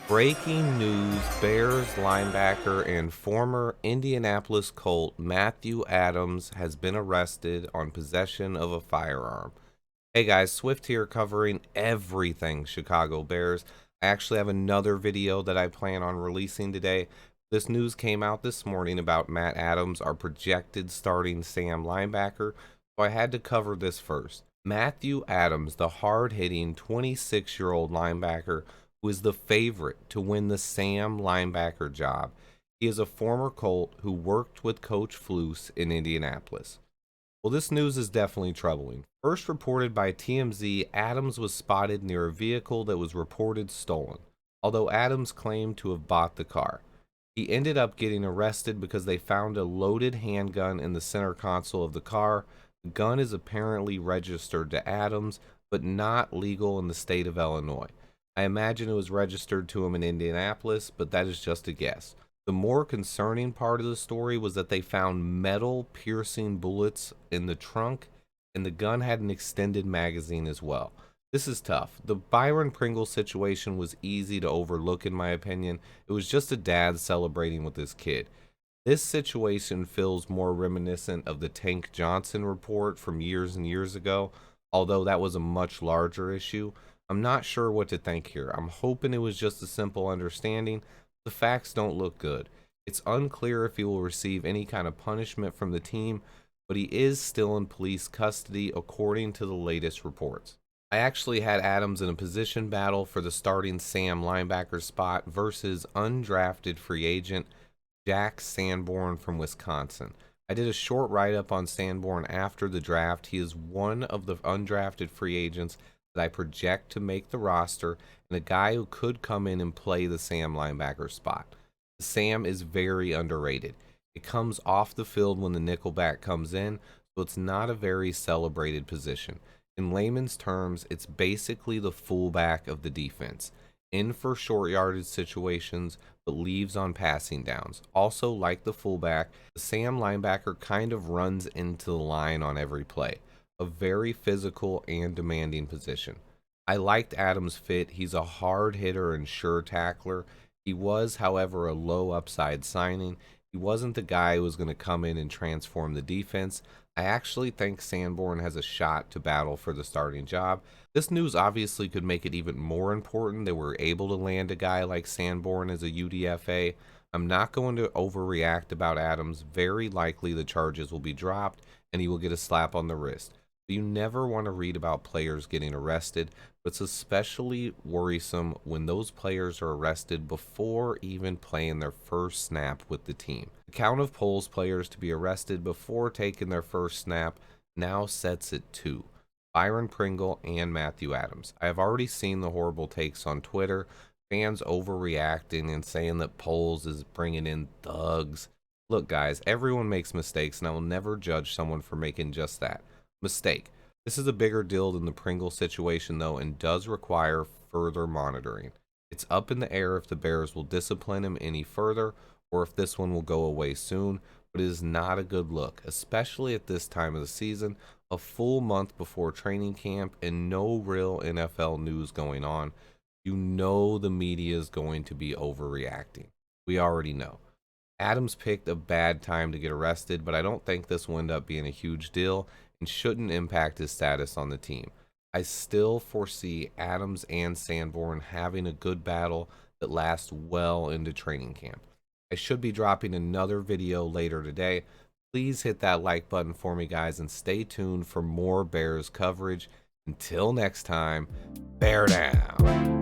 Breaking news, Bears linebacker and former Indianapolis Colt Matthew Adams has been arrested on possession of a firearm. Hey guys, Swift here covering everything Chicago Bears. I actually have another video that I plan on releasing today. This news came out this morning about Matt Adams, our projected starting Sam linebacker, so I had to cover this first. Matthew Adams, the hard-hitting 26-year-old linebacker, who is the favorite to win the Sam linebacker job. He is a former Colt who worked with Coach Flus in Indianapolis. Well, this news is definitely troubling. First reported by TMZ, Adams was spotted near a vehicle that was reported stolen, although Adams claimed to have bought the car. He ended up getting arrested because they found a loaded handgun in the center console of the car. The gun is apparently registered to Adams, but not legal in the state of Illinois. I imagine it was registered to him in Indianapolis, but that is just a guess. The more concerning part of the story was that they found metal piercing bullets in the trunk, and the gun had an extended magazine as well. This is tough. The Byron Pringle situation was easy to overlook in my opinion. It was just a dad celebrating with his kid. This situation feels more reminiscent of the Tank Johnson report from years and years ago, although that was a much larger issue. I'm not sure what to think here. I'm hoping it was just a simple understanding. The facts don't look good. It's unclear if he will receive any kind of punishment from the team, but he is still in police custody according to the latest reports. I actually had Adams in a position battle for the starting Sam linebacker spot versus undrafted free agent Jack Sanborn from Wisconsin. I did a short write-up on Sanborn after the draft. He is one of the undrafted free agents that I project to make the roster and a guy who could come in and play the Sam linebacker spot. Sam is very underrated. It comes off the field when the nickelback comes in, so it's not a very celebrated position. In layman's terms, it's basically the fullback of the defense. In for short yardage situations, but leaves on passing downs. Also, like the fullback, the Sam linebacker kind of runs into the line on every play. A very physical and demanding position. I liked Adams' fit. He's a hard hitter and sure tackler. He was, however, a low upside signing. He wasn't the guy who was going to come in and transform the defense. I actually think Sanborn has a shot to battle for the starting job. This news obviously could make it even more important that we're able to land a guy like Sanborn as a UDFA. I'm not going to overreact about Adams. Very likely the charges will be dropped and he will get a slap on the wrist. You never want to read about players getting arrested, but it's especially worrisome when those players are arrested before even playing their first snap with the team. The count of polls players to be arrested before taking their first snap now sets at 2. Byron Pringle and Matthew Adams. I have already seen the horrible takes on Twitter, fans overreacting and saying that polls is bringing in thugs. Look guys, everyone makes mistakes and I will never judge someone for making just that. Mistake. This is a bigger deal than the Pringle situation though and does require further monitoring. It's up in the air if the Bears will discipline him any further or if this one will go away soon, but it is not a good look, especially at this time of the season, a full month before training camp and no real NFL news going on. You know the media is going to be overreacting. We already know. Adams picked a bad time to get arrested, but I don't think this will end up being a huge deal and shouldn't impact his status on the team. I still foresee Adams and Sanborn having a good battle that lasts well into training camp. I should be dropping another video later today. Please hit that like button for me guys and stay tuned for more Bears coverage. Until next time, bear down.